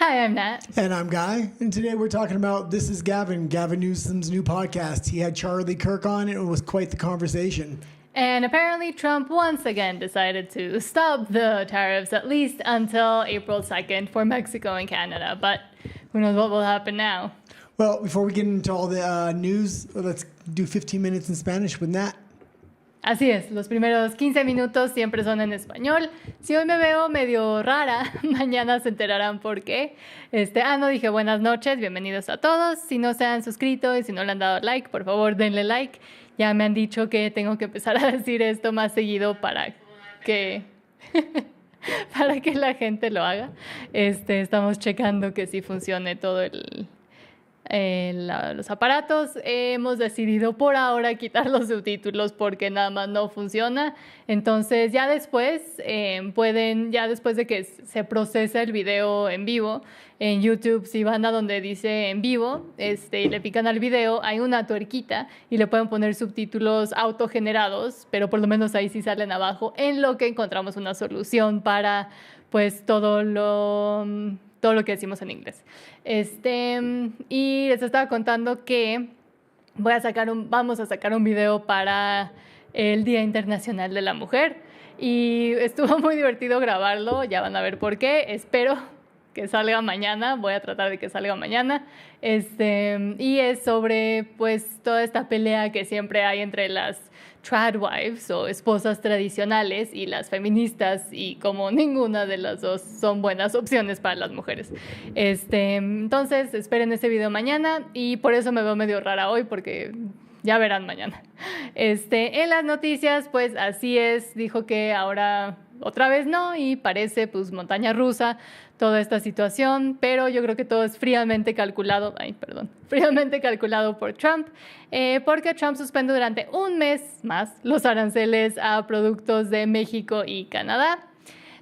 Hi, I'm Nat. And I'm Guy. And today we're talking about This is Gavin, Gavin Newsom's new podcast. He had Charlie Kirk on, and it was quite the conversation. And apparently Trump once again decided to stop the tariffs at least until April 2nd for Mexico and Canada. But who knows what will happen now. Well, before we get into all the news, let's do 15 minutes in Spanish with Nat. Así es, los primeros 15 minutos siempre son en español. Si hoy me veo medio rara, mañana se enterarán por qué. No dije buenas noches, bienvenidos a todos. Si no se han suscrito y si no le han dado like, por favor denle like. Ya me han dicho que tengo que empezar a decir esto más seguido para que para que la gente lo haga. Estamos checando que sí funcione todo los aparatos. Hemos decidido por ahora quitar los subtítulos porque nada más no funciona. Entonces ya después después de que se procesa el video en vivo en YouTube, si van a donde dice en vivo y le pican al video, hay una tuerquita y le pueden poner subtítulos autogenerados, pero por lo menos ahí sí salen abajo, en lo que encontramos una solución para pues todo lo que decimos en inglés. Y les estaba contando que vamos a sacar un video para el Día Internacional de la Mujer y estuvo muy divertido grabarlo, ya van a ver por qué, espero que salga mañana, voy a tratar de que salga mañana, y es sobre pues toda esta pelea que siempre hay entre las tradwives o esposas tradicionales y las feministas, y como ninguna de las dos son buenas opciones para las mujeres. Entonces esperen ese video mañana y por eso me veo medio rara hoy porque ya verán mañana. En las noticias pues así es, dijo que ahora otra vez no y parece pues montaña rusa toda esta situación, pero yo creo que todo es fríamente calculado por Trump, porque Trump suspende durante un mes más los aranceles a productos de México y Canadá.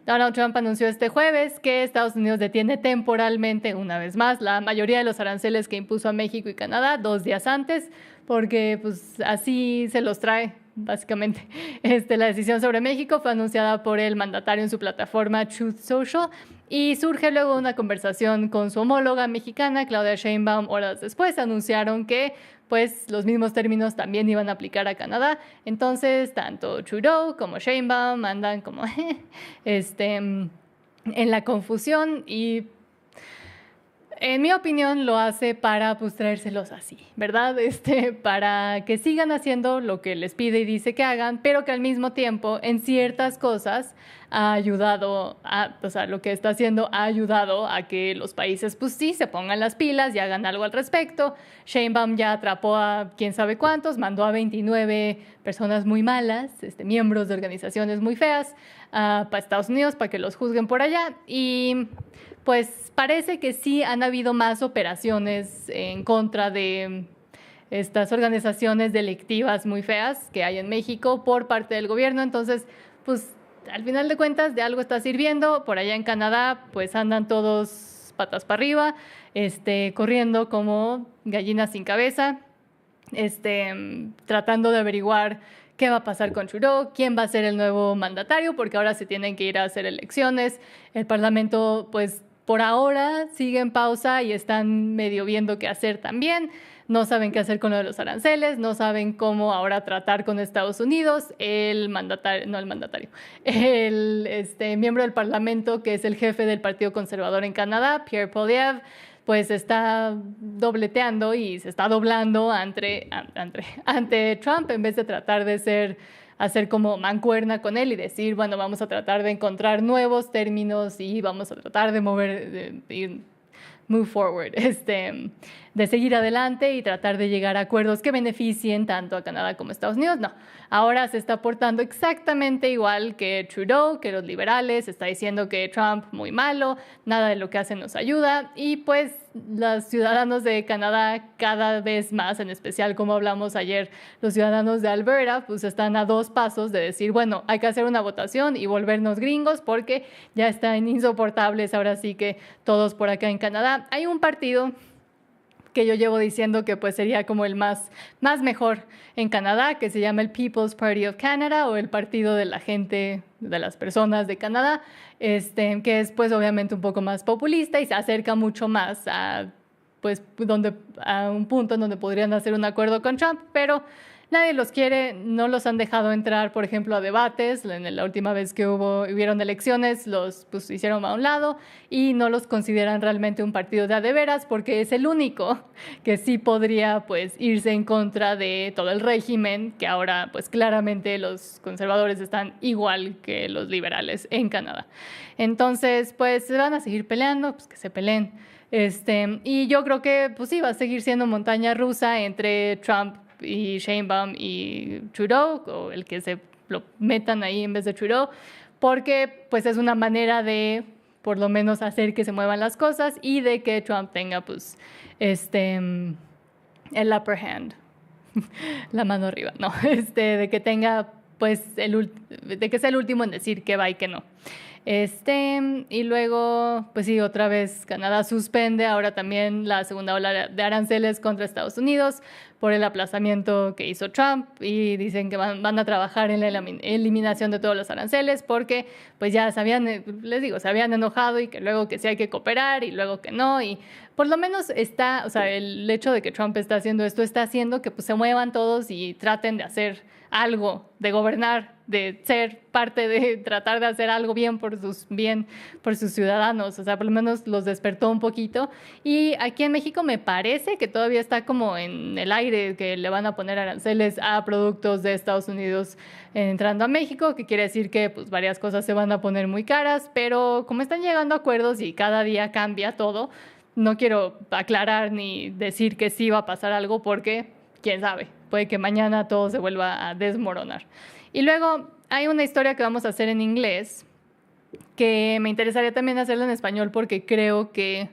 Donald Trump anunció este jueves que Estados Unidos detiene temporalmente, una vez más, la mayoría de los aranceles que impuso a México y Canadá 2 días antes, porque pues así se los trae. Básicamente, la decisión sobre México fue anunciada por el mandatario en su plataforma Truth Social y surge luego de una conversación con su homóloga mexicana, Claudia Sheinbaum. Horas después anunciaron que pues, los mismos términos también iban a aplicar a Canadá. Entonces, tanto Trudeau como Sheinbaum andan como en la confusión y en mi opinión lo hace para pues traérselos así, ¿verdad? Para que sigan haciendo lo que les pide y dice que hagan, pero que al mismo tiempo en ciertas cosas ha ayudado lo que está haciendo ha ayudado a que los países pues sí se pongan las pilas y hagan algo al respecto. Sheinbaum ya atrapó a quién sabe cuántos, mandó a 29 personas muy malas, miembros de organizaciones muy feas, para Estados Unidos para que los juzguen por allá y pues parece que sí han habido más operaciones en contra de estas organizaciones delictivas muy feas que hay en México por parte del gobierno. Entonces, pues al final de cuentas de algo está sirviendo. Por allá en Canadá, pues andan todos patas para arriba, corriendo como gallinas sin cabeza, tratando de averiguar qué va a pasar con Trudeau, quién va a ser el nuevo mandatario, porque ahora se tienen que ir a hacer elecciones. El Parlamento, pues, por ahora sigue en pausa y están medio viendo qué hacer también. No saben qué hacer con lo de los aranceles, no saben cómo ahora tratar con Estados Unidos. El miembro del Parlamento, que es el jefe del Partido Conservador en Canadá, Pierre Poilievre, pues está dobleteando y se está doblando ante Trump en vez de tratar de hacer como mancuerna con él y decir, bueno, vamos a tratar de encontrar nuevos términos y vamos a tratar de move forward, de seguir adelante y tratar de llegar a acuerdos que beneficien tanto a Canadá como a Estados Unidos. No, ahora se está portando exactamente igual que Trudeau, que los liberales, está diciendo que Trump muy malo, nada de lo que hace nos ayuda y pues los ciudadanos de Canadá cada vez más, en especial como hablamos ayer, los ciudadanos de Alberta, pues están a 2 pasos de decir, bueno, hay que hacer una votación y volvernos gringos porque ya están insoportables ahora sí que todos por acá en Canadá. Hay un partido que yo llevo diciendo que pues sería como el más mejor en Canadá, que se llama el People's Party of Canada o el Partido de la Gente, de las Personas de Canadá, que es pues obviamente un poco más populista y se acerca mucho más a un punto en donde podrían hacer un acuerdo con Trump, pero nadie los quiere, no los han dejado entrar, por ejemplo, a debates. La última vez que hubieron elecciones, los hicieron a un lado y no los consideran realmente un partido de a de veras porque es el único que sí podría pues irse en contra de todo el régimen, que ahora pues claramente los conservadores están igual que los liberales en Canadá. Entonces, pues se van a seguir peleando, pues que se peleen. Y yo creo que pues sí, va a seguir siendo montaña rusa entre Trump y Sheinbaum y Trudeau, o el que se lo metan ahí en vez de Trudeau, porque pues es una manera de por lo menos hacer que se muevan las cosas y de que Trump tenga pues el upper hand, la mano arriba, no, de que tenga pues de que sea el último en decir que va y que no. Y luego, pues sí, otra vez Canadá suspende ahora también la segunda ola de aranceles contra Estados Unidos por el aplazamiento que hizo Trump y dicen que van a trabajar en la eliminación de todos los aranceles porque pues ya se habían enojado y que luego que sí hay que cooperar y luego que no y por lo menos el hecho de que Trump está haciendo esto está haciendo que pues se muevan todos y traten de hacer algo, de gobernar, de ser parte de tratar de hacer algo bien por sus ciudadanos, o sea, por lo menos los despertó un poquito. Y aquí en México me parece que todavía está como en el aire que le van a poner aranceles a productos de Estados Unidos entrando a México, que quiere decir que pues varias cosas se van a poner muy caras, pero como están llegando a acuerdos y cada día cambia todo, no quiero aclarar ni decir que sí va a pasar algo porque quién sabe, puede que mañana todo se vuelva a desmoronar. Y luego hay una historia que vamos a hacer en inglés que me interesaría también hacerla en español porque creo que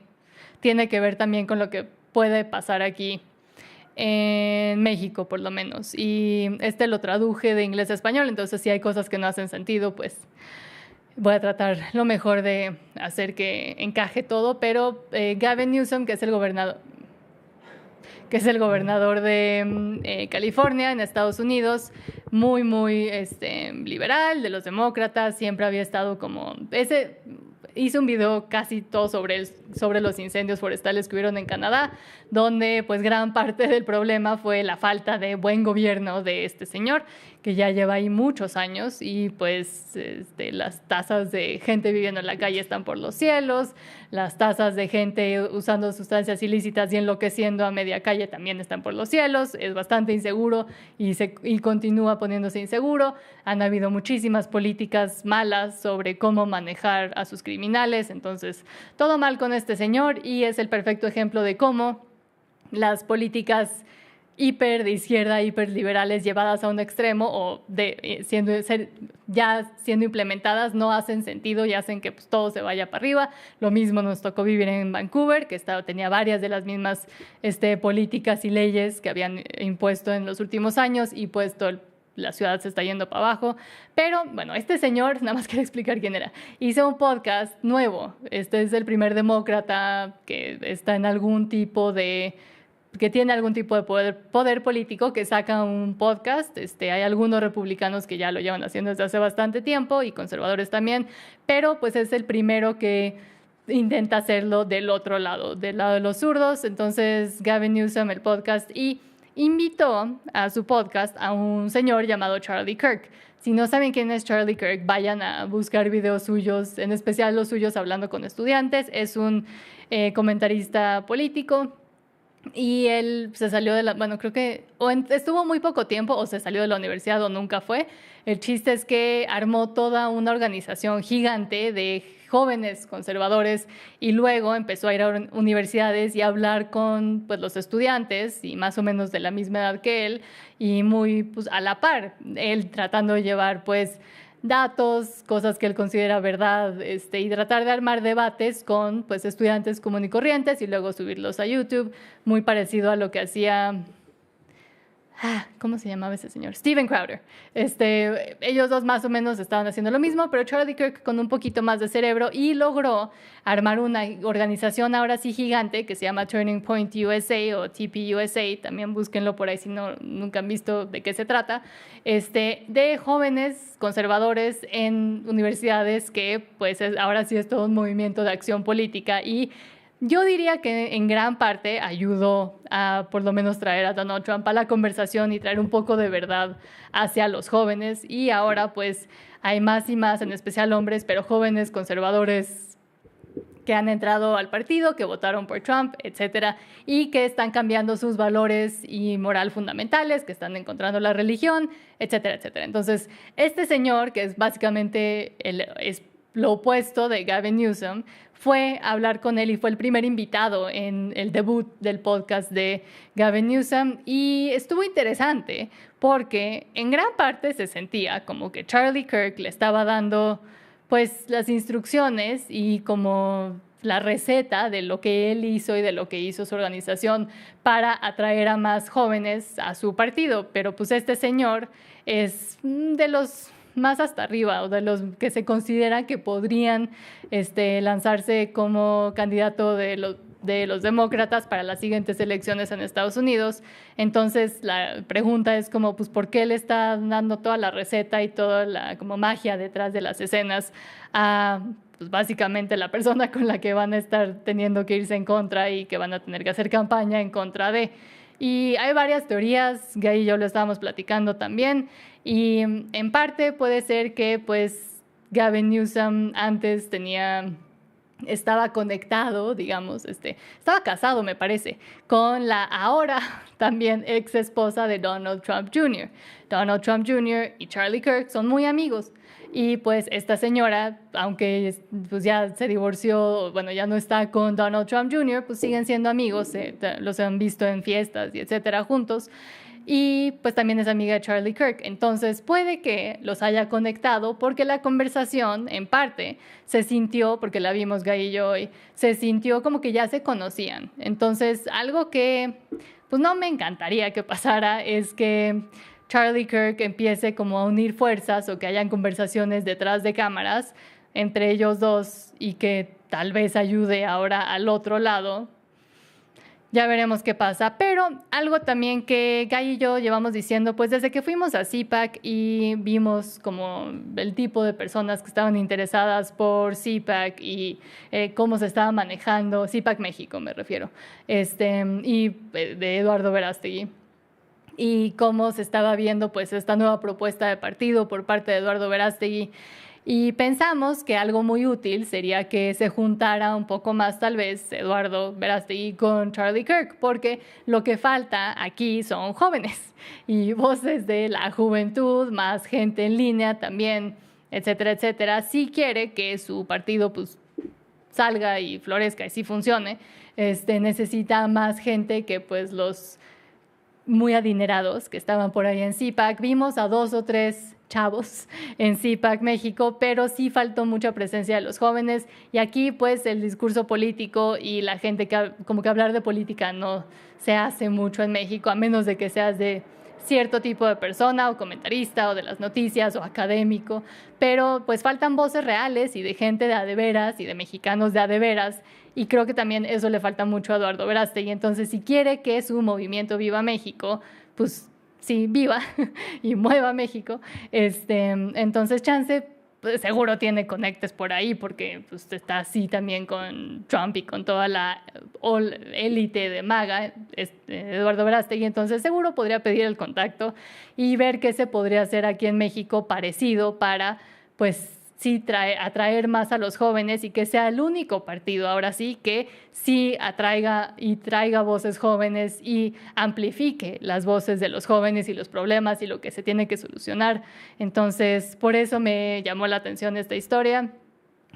tiene que ver también con lo que puede pasar aquí en México, por lo menos. Y lo traduje de inglés a español, entonces si hay cosas que no hacen sentido, pues voy a tratar lo mejor de hacer que encaje todo. Pero Gavin Newsom, que es el gobernador de California, en Estados Unidos, muy, muy liberal, de los demócratas, siempre había estado como... Hice un video casi todo sobre los incendios forestales que hubieron en Canadá, donde pues gran parte del problema fue la falta de buen gobierno de este señor, que ya lleva ahí muchos años y pues las tasas de gente viviendo en la calle están por los cielos, las tasas de gente usando sustancias ilícitas y enloqueciendo a media calle también están por los cielos, es bastante inseguro y continúa poniéndose inseguro. Han habido muchísimas políticas malas sobre cómo manejar a sus criminales, entonces todo mal con este señor y es el perfecto ejemplo de cómo las políticas de izquierda, hiperliberales llevadas a un extremo o ya siendo implementadas no hacen sentido y hacen que pues, todo se vaya para arriba. Lo mismo nos tocó vivir en Vancouver, que tenía varias de las mismas políticas y leyes que habían impuesto en los últimos años y pues la ciudad se está yendo para abajo. Pero bueno, este señor, nada más quiero explicar quién era, hizo un podcast nuevo. Este es el primer demócrata que está en que tiene algún tipo de poder político, que saca un podcast. Hay algunos republicanos que ya lo llevan haciendo desde hace bastante tiempo y conservadores también, pero pues es el primero que intenta hacerlo del otro lado, del lado de los zurdos. Entonces Gavin Newsom, el podcast, y invitó a su podcast a un señor llamado Charlie Kirk. Si no saben quién es Charlie Kirk, vayan a buscar videos suyos, en especial los suyos hablando con estudiantes. Es un comentarista político. Y él se salió creo que estuvo muy poco tiempo o se salió de la universidad o nunca fue. El chiste es que armó toda una organización gigante de jóvenes conservadores y luego empezó a ir a universidades y a hablar con pues, los estudiantes y más o menos de la misma edad que él y muy pues, a la par. Él tratando de llevar pues datos, cosas que él considera verdad, y tratar de armar debates con pues, estudiantes comunes y corrientes y luego subirlos a YouTube, muy parecido a lo que hacía ¿cómo se llamaba ese señor? Steven Crowder. Ellos dos más o menos estaban haciendo lo mismo, pero Charlie Kirk con un poquito más de cerebro y logró armar una organización ahora sí gigante que se llama Turning Point USA o TPUSA, también búsquenlo por ahí si nunca han visto de qué se trata, de jóvenes conservadores en universidades que pues ahora sí es todo un movimiento de acción política y yo diría que en gran parte ayudó a por lo menos traer a Donald Trump a la conversación y traer un poco de verdad hacia los jóvenes y ahora pues hay más y más, en especial hombres, pero jóvenes conservadores que han entrado al partido, que votaron por Trump, etcétera, y que están cambiando sus valores y moral fundamentales, que están encontrando la religión, etcétera, etcétera. Entonces, este señor, que es básicamente es lo opuesto de Gavin Newsom, fue a hablar con él y fue el primer invitado en el debut del podcast de Gavin Newsom y estuvo interesante porque en gran parte se sentía como que Charlie Kirk le estaba dando pues las instrucciones y como la receta de lo que él hizo y de lo que hizo su organización para atraer a más jóvenes a su partido, pero pues este señor es de los más hasta arriba o de los que se considera que podrían lanzarse como candidato de los demócratas para las siguientes elecciones en Estados Unidos. Entonces la pregunta es como, pues, ¿por qué le está dando toda la receta y toda la como magia detrás de las escenas a pues, básicamente la persona con la que van a estar teniendo que irse en contra y que van a tener que hacer campaña en contra de? Y hay varias teorías, Gay y yo lo estábamos platicando también, y en parte puede ser que pues Gavin Newsom antes estaba conectado, digamos, estaba casado, me parece, con la ahora también ex esposa de Donald Trump Jr. Donald Trump Jr. y Charlie Kirk son muy amigos. Y pues esta señora, aunque pues ya se divorció, bueno, ya no está con Donald Trump Jr., pues siguen siendo amigos, los han visto en fiestas y etcétera juntos. Y pues también es amiga de Charlie Kirk. Entonces puede que los haya conectado porque la conversación, en parte, se sintió, porque la vimos Gay y yo hoy, se sintió como que ya se conocían. Entonces algo que pues no me encantaría que pasara es que Charlie Kirk empiece como a unir fuerzas o que hayan conversaciones detrás de cámaras entre ellos dos y que tal vez ayude ahora al otro lado. Ya veremos qué pasa, pero algo también que Guy y yo llevamos diciendo, pues desde que fuimos a CPAC y vimos como el tipo de personas que estaban interesadas por CPAC y cómo se estaba manejando, CPAC México me refiero, y de Eduardo Verástegui, y cómo se estaba viendo pues esta nueva propuesta de partido por parte de Eduardo Verástegui. Y pensamos que algo muy útil sería que se juntara un poco más tal vez Eduardo Verástegui con Charlie Kirk, porque lo que falta aquí son jóvenes y voces de la juventud, más gente en línea también, etcétera, etcétera. Si quiere que su partido pues salga y florezca y sí funcione, necesita más gente que pues los muy adinerados que estaban por ahí en CPAC. Vimos a 2 o 3 chavos en CPAC México, pero sí faltó mucha presencia de los jóvenes y aquí pues el discurso político y la gente que como que hablar de política no se hace mucho en México, a menos de que seas de cierto tipo de persona o comentarista o de las noticias o académico, pero pues faltan voces reales y de gente de a de veras y de mexicanos de a de veras. Y creo que también eso le falta mucho a Eduardo Verástegui. Entonces, si quiere que su movimiento Viva México, pues sí, viva y mueva México, entonces chance, pues, seguro tiene conectes por ahí, porque pues, está así también con Trump y con toda la élite de MAGA, Eduardo Verástegui. Entonces, seguro podría pedir el contacto y ver qué se podría hacer aquí en México parecido para, pues, sí atraer más a los jóvenes y que sea el único partido, ahora sí, que sí atraiga y traiga voces jóvenes y amplifique las voces de los jóvenes y los problemas y lo que se tiene que solucionar. Entonces, por eso me llamó la atención esta historia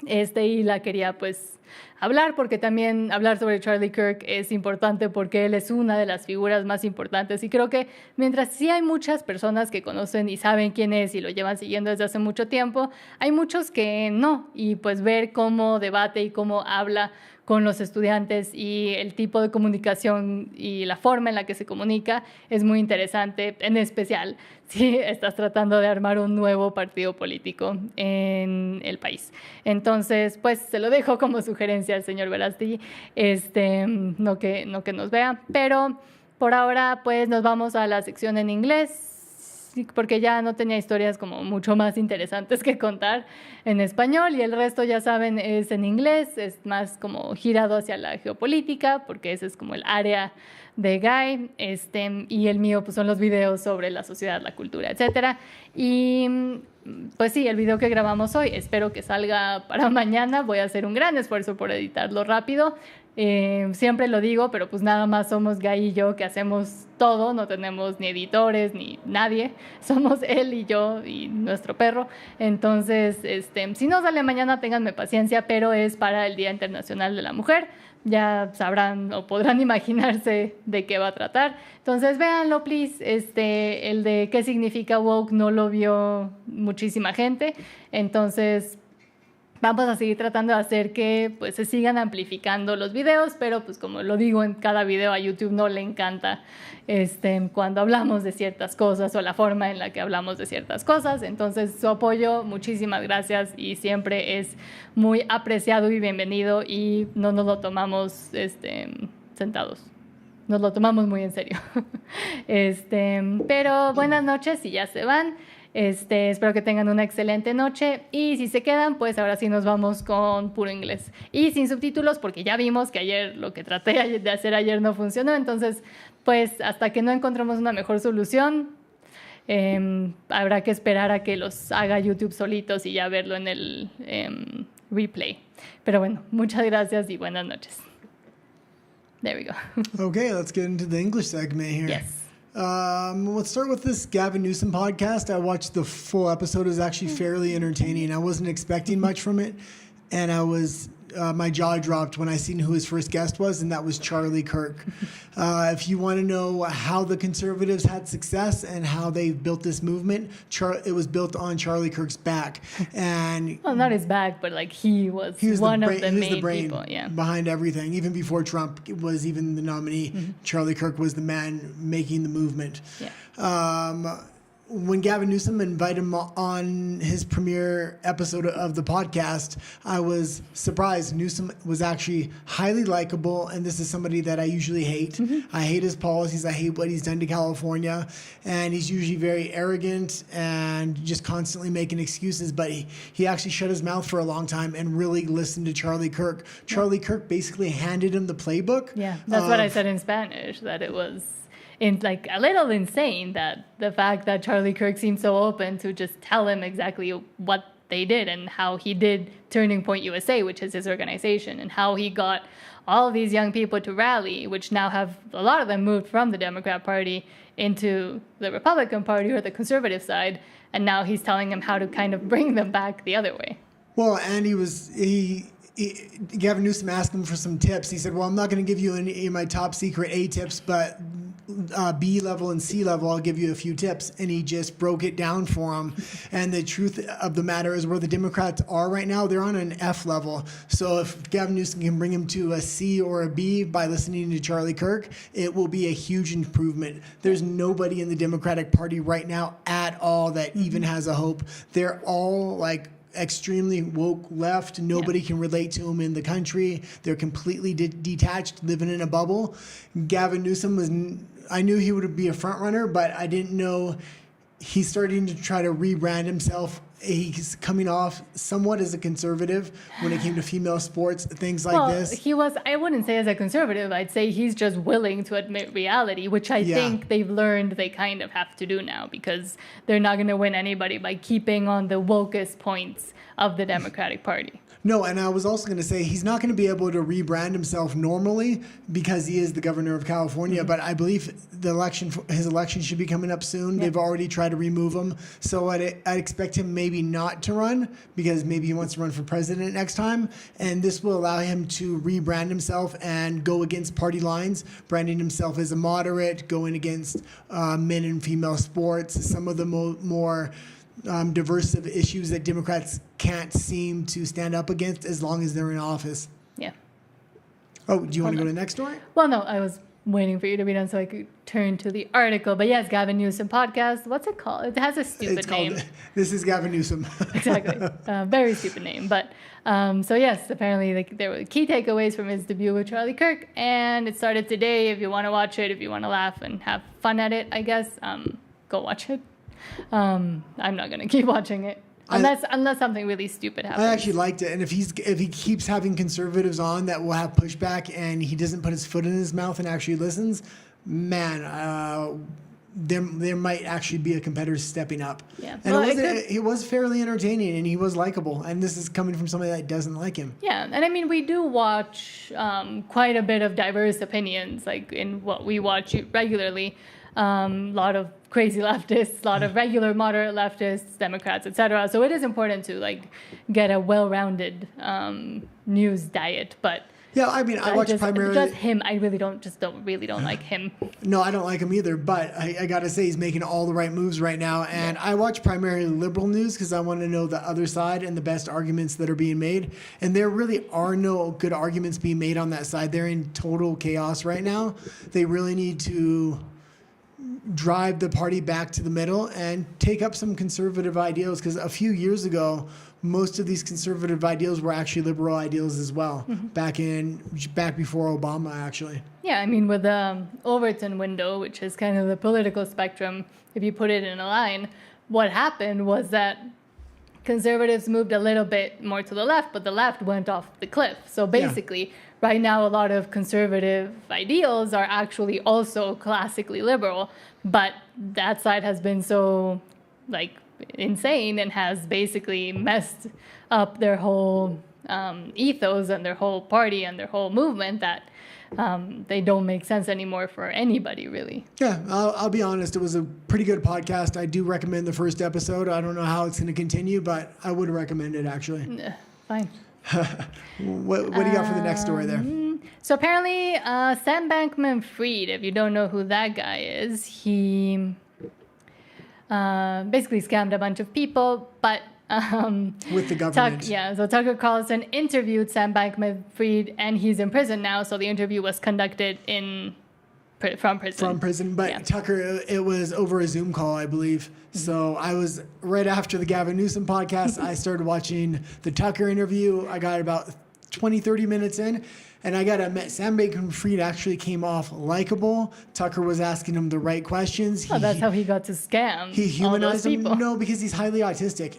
y la quería pues hablar, porque también hablar sobre Charlie Kirk es importante porque él es una de las figuras más importantes y creo que mientras sí hay muchas personas que conocen y saben quién es y lo llevan siguiendo desde hace mucho tiempo, hay muchos que no, y pues ver cómo debate y cómo habla con los estudiantes y el tipo de comunicación y la forma en la que se comunica es muy interesante, en especial si estás tratando de armar un nuevo partido político en el país. Entonces, pues se lo dejo como sugerencia al señor Verástegui, no que nos vea, pero por ahora pues nos vamos a la sección en inglés, porque ya no tenía historias como mucho más interesantes que contar en español, y el resto, ya saben, es en inglés, es más como girado hacia la geopolítica, porque ese es como el área de Guy, y el mío pues son los videos sobre la sociedad, la cultura, etcétera. Y pues sí, el video que grabamos hoy, espero que salga para mañana. Voy a hacer un gran esfuerzo por editarlo rápido. Siempre lo digo, pero pues nada más somos Guy y yo que hacemos todo, no tenemos ni editores ni nadie, somos él y yo y nuestro perro. Entonces, si no sale mañana, ténganme paciencia, pero es para el Día Internacional de la Mujer. Ya sabrán o podrán imaginarse de qué va a tratar. Entonces, véanlo, please. El de qué significa woke no lo vio muchísima gente. Entonces, vamos a seguir tratando de hacer que pues, se sigan amplificando los videos, pero pues como lo digo en cada video, a YouTube no le encanta cuando hablamos de ciertas cosas o la forma en la que hablamos de ciertas cosas. Entonces, su apoyo, muchísimas gracias, y siempre es muy apreciado y bienvenido, y no nos lo tomamos sentados. Nos lo tomamos muy en serio. Pero buenas noches y ya se van. Espero que tengan una excelente noche, y si se quedan, pues ahora sí nos vamos con puro inglés y sin subtítulos, porque ya vimos que ayer lo que traté de hacer ayer no funcionó. Entonces, pues hasta que no encontremos una mejor solución, habrá que esperar a que los haga YouTube solitos y ya verlo en el replay. Pero bueno, muchas gracias y buenas noches. There we go. Okay, let's get into the English segment here. Yes. Let's start with this Gavin Newsom podcast. I watched the full episode. It was actually fairly entertaining. I wasn't expecting much from it, and my jaw dropped when I seen who his first guest was, and that was Charlie Kirk. If you want to know how the conservatives had success and how they built this movement, it was built on Charlie Kirk's back. And well, not his back, but like he was one of the main people, behind everything. Even before Trump was even the nominee, Charlie Kirk was the man making the movement. Yeah. When Gavin Newsom invited him on his premiere episode of the podcast, I was surprised. Newsom was actually highly likable, and this is somebody that I usually hate. I hate his policies. I hate what he's done to California, and he's usually very arrogant and just constantly making excuses, but he actually shut his mouth for a long time and really listened to Charlie Kirk. Charlie Kirk basically handed him the playbook. Yeah, that's what I said in Spanish, that it was like a little insane, that the fact that Charlie Kirk seemed so open to just tell him exactly what they did and how he did Turning Point USA, which is his organization, and how he got all of these young people to rally, which now have a lot of them moved from the Democrat Party into the Republican Party or the conservative side, and now he's telling them how to kind of bring them back the other way. Well, and Gavin Newsom asked him for some tips. He said, well, I'm not going to give you any of my top secret A tips, but B level and C level, I'll give you a few tips. And he just broke it down for him. And the truth of the matter is, where the Democrats are right now, they're on an F level. So if Gavin Newsom can bring him to a C or a B by listening to Charlie Kirk, it will be a huge improvement. There's nobody in the Democratic Party right now at all that even has a hope. They're all like extremely woke left. Nobody can relate to him in the country. They're completely detached, living in a bubble. Gavin Newsom I knew he would be a front runner, but I didn't know he's starting to try to rebrand himself. He's coming off somewhat as a conservative when it came to female sports, things like this. He was, I wouldn't say as a conservative, I'd say he's just willing to admit reality, which I think they've learned they kind of have to do now, because they're not going to win anybody by keeping on the wokest points of the Democratic Party. No, and I was also going to say he's not going to be able to rebrand himself normally because he is the governor of California, but I believe his election should be coming up soon. They've already tried to remove him. So I'd expect him maybe not to run, because maybe he wants to run for president next time. And this will allow him to rebrand himself and go against party lines, branding himself as a moderate, going against men and female sports, some of the more diverse issues that Democrats can't seem to stand up against as long as they're in office. Yeah. Oh, do you want to go to the next story? Well, no, I was waiting for you to be done so I could turn to the article. But yes, Gavin Newsom podcast. What's it called? It has a stupid name. This is Gavin Newsom. Exactly. Very stupid name. But so yes, apparently there were key takeaways from his debut with Charlie Kirk. And it started today. If you want to watch it, if you want to laugh and have fun at it, I guess, go watch it. I'm not going to keep watching it. Unless something really stupid happens. I actually liked it, and if he keeps having conservatives on that will have pushback, and he doesn't put his foot in his mouth and actually listens, man, there might actually be a competitor stepping up. Yeah, and it was fairly entertaining, and he was likable, and this is coming from somebody that doesn't like him. Yeah, and I mean we do watch quite a bit of diverse opinions, like in what we watch regularly. A lot of crazy leftists, a lot of regular moderate leftists, Democrats, etc. So it is important to get a well-rounded news diet. But yeah, I mean, I watch primarily just him. I really don't like him. No, I don't like him either. But I gotta say, he's making all the right moves right now. And I watch primarily liberal news because I want to know the other side and the best arguments that are being made. And there really are no good arguments being made on that side. They're in total chaos right now. They really need to drive the party back to the middle and take up some conservative ideals, because a few years ago most of these conservative ideals were actually liberal ideals as well. Back before Obama, actually. Yeah, I mean, with the Overton window, which is kind of the political spectrum, if you put it in a line, what happened was that conservatives moved a little bit more to the left, but the left went off the cliff. So basically, right now, a lot of conservative ideals are actually also classically liberal, but that side has been so, insane and has basically messed up their whole ethos and their whole party and their whole movement that they don't make sense anymore for anybody, really. Yeah, I'll be honest. It was a pretty good podcast. I do recommend the first episode. I don't know how it's going to continue, but I would recommend it, actually. Fine. What do you got for the next story there? So apparently, Sam Bankman-Fried, if you don't know who that guy is, he basically scammed a bunch of people, but with the government. So Tucker Carlson interviewed Sam Bankman-Fried, and he's in prison now. So the interview was conducted from prison. But Tucker, it was over a Zoom call, I believe. So I was right after the Gavin Newsom podcast. I started watching the Tucker interview. I got about 20, 30 minutes in. And I got to admit, Sam Bankman-Fried actually came off likable. Tucker was asking him the right questions. That's how he got to scam. He humanized him. No, because he's highly autistic.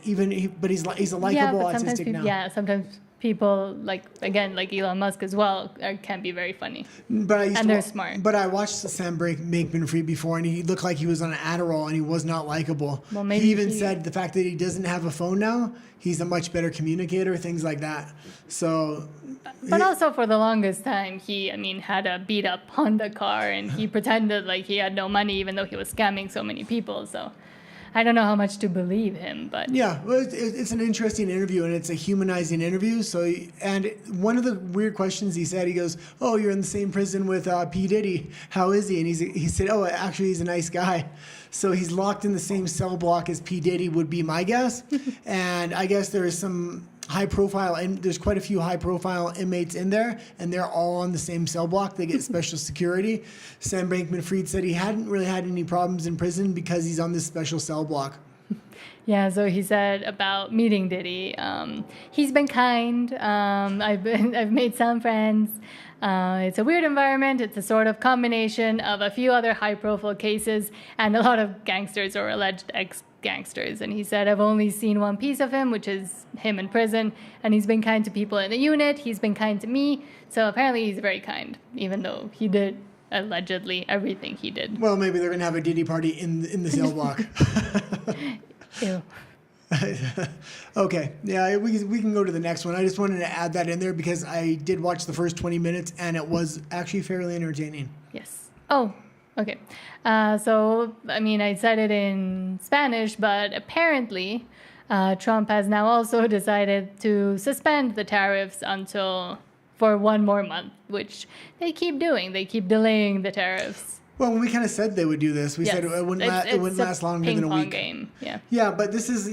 But he's a likable autistic now. Yeah, sometimes people like Elon Musk as well can be very funny. They're smart. But I watched Sam Bankman-Fried before, and he looked like he was on an Adderall, and he was not likable. Well, he even said the fact that he doesn't have a phone now, he's a much better communicator, things like that. So. But also for the longest time, he had a beat up Honda car, and he pretended like he had no money, even though he was scamming so many people. So I don't know how much to believe him, but yeah, well, it's an interesting interview, and it's a humanizing interview. So, and one of the weird questions he said, he goes, "Oh, you're in the same prison with P. Diddy. How is he?" And he said, "Oh, actually, he's a nice guy." So he's locked in the same cell block as P. Diddy would be my guess. And I guess there is some there's quite a few high-profile inmates in there, and they're all on the same cell block. They get special security. Sam Bankman-Fried said he hadn't really had any problems in prison because he's on this special cell block. Yeah, so he said about meeting Diddy, he's been kind. I've made some friends. It's a weird environment. It's a sort of combination of a few other high-profile cases and a lot of gangsters or alleged ex-gangsters. And he said, I've only seen one piece of him, which is him in prison. And he's been kind to people in the unit. He's been kind to me. So apparently he's very kind, even though he did allegedly everything he did. Well, maybe they're going to have a Diddy party in the cell block. Ew. Okay, yeah, we can go to the next one. I just wanted to add that in there because I did watch the first 20 minutes and it was actually fairly entertaining. Yes. Oh, okay. So, I said it in Spanish, but apparently Trump has now also decided to suspend the tariffs for one more month, which they keep doing. They keep delaying the tariffs. Well, when we kind of said they would do this, we Yes. said it wouldn't last longer than a ping-pong week. game. Yeah. Yeah, but this is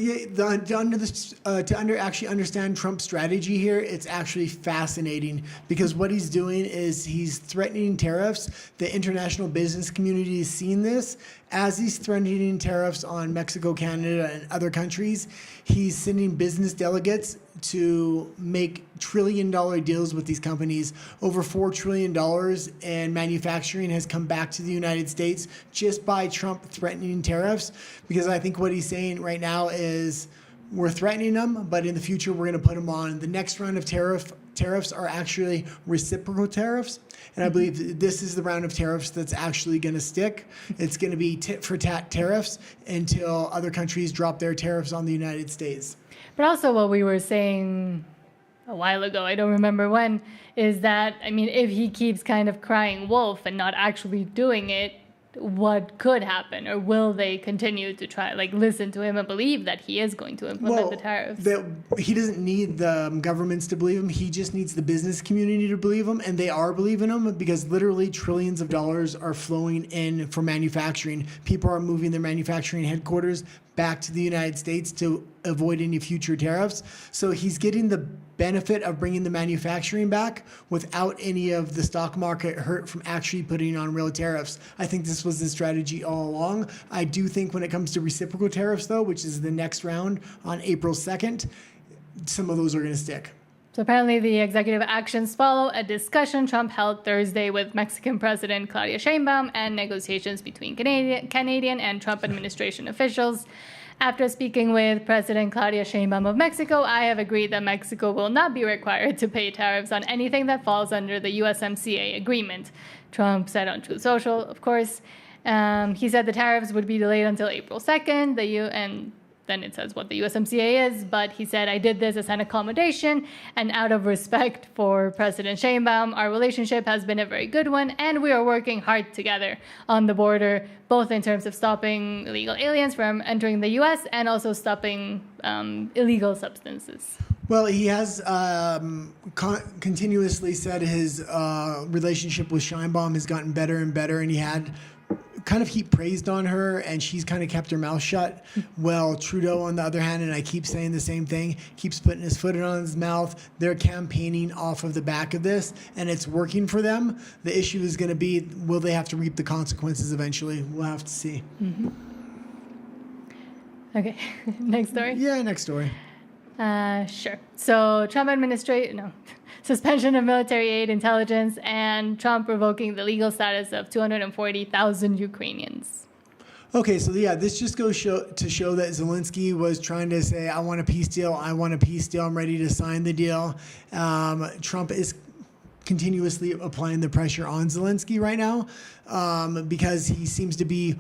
actually understand Trump's strategy here. It's actually fascinating because what he's doing is he's threatening tariffs. The international business community has seen this. As he's threatening tariffs on Mexico, Canada, and other countries, he's sending business delegates to make trillion-dollar deals with these companies. Over $4 trillion in manufacturing has come back to the United States just by Trump threatening tariffs. Because I think what he's saying right now is we're threatening them, but in the future we're going to put them on. The next round of tariffs are actually reciprocal tariffs. And I believe this is the round of tariffs that's actually going to stick. It's going to be tit-for-tat tariffs until other countries drop their tariffs on the United States. But also what we were saying a while ago, I don't remember when, is that, I mean, if he keeps kind of crying wolf and not actually doing it, what could happen? Or will they continue to try, like, listen to him and believe that he is going to implement the tariffs? He doesn't need the governments to believe him. He just needs the business community to believe him, and they are believing him because literally trillions of dollars are flowing in for manufacturing. People are moving their manufacturing headquarters back to the United States to avoid any future tariffs. So he's getting the benefit of bringing the manufacturing back without any of the stock market hurt from actually putting on real tariffs. I think this was the strategy all along. I do think when it comes to reciprocal tariffs, though, which is the next round on April 2nd, some of those are going to stick. So apparently the executive actions follow a discussion Trump held Thursday with Mexican President Claudia Sheinbaum and negotiations between Canadian and Trump administration officials. After speaking with President Claudia Sheinbaum of Mexico, I have agreed that Mexico will not be required to pay tariffs on anything that falls under the USMCA agreement, Trump said on Truth Social, of course. He said the tariffs would be delayed until April 2nd, and then it says what the USMCA is, but he said, I did this as an accommodation, and out of respect for President Sheinbaum, our relationship has been a very good one, and we are working hard together on the border, both in terms of stopping illegal aliens from entering the U.S. and also stopping illegal substances. Well, he has continuously said his relationship with Sheinbaum has gotten better and better, and he had kind of heaped praise on her, and she's kind of kept her mouth shut. Well, Trudeau, on the other hand, and I keep saying the same thing, keeps putting his foot on his mouth. They're campaigning off of the back of this, and it's working for them. The issue is going to be, will they have to reap the consequences eventually? We'll have to see. Mm-hmm. Okay, next story? Yeah, next story. Sure. So Trump suspension of military aid, intelligence, and Trump revoking the legal status of 240,000 Ukrainians. Okay, so yeah, this just goes to show that Zelensky was trying to say, I want a peace deal, I'm ready to sign the deal. Trump is continuously applying the pressure on Zelensky right now because he seems to be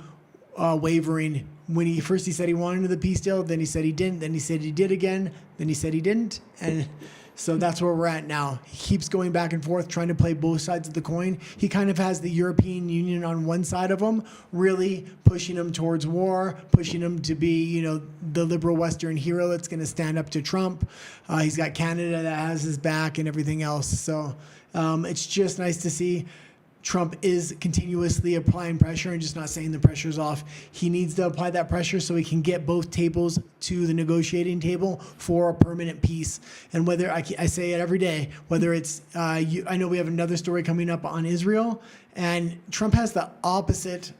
wavering. When he said he wanted the peace deal, then he said he didn't, then he said he did again, then he said he didn't, and so that's where we're at now. He keeps going back and forth, trying to play both sides of the coin. He kind of has the European Union on one side of him, really pushing him towards war, pushing him to be, the liberal Western hero that's going to stand up to Trump. He's got Canada that has his back and everything else. So it's just nice to see Trump is continuously applying pressure and just not saying the pressure's off. He needs to apply that pressure so he can get both tables to the negotiating table for a permanent peace. And whether I say it every day, whether it's, I know we have another story coming up on Israel, and Trump has the opposite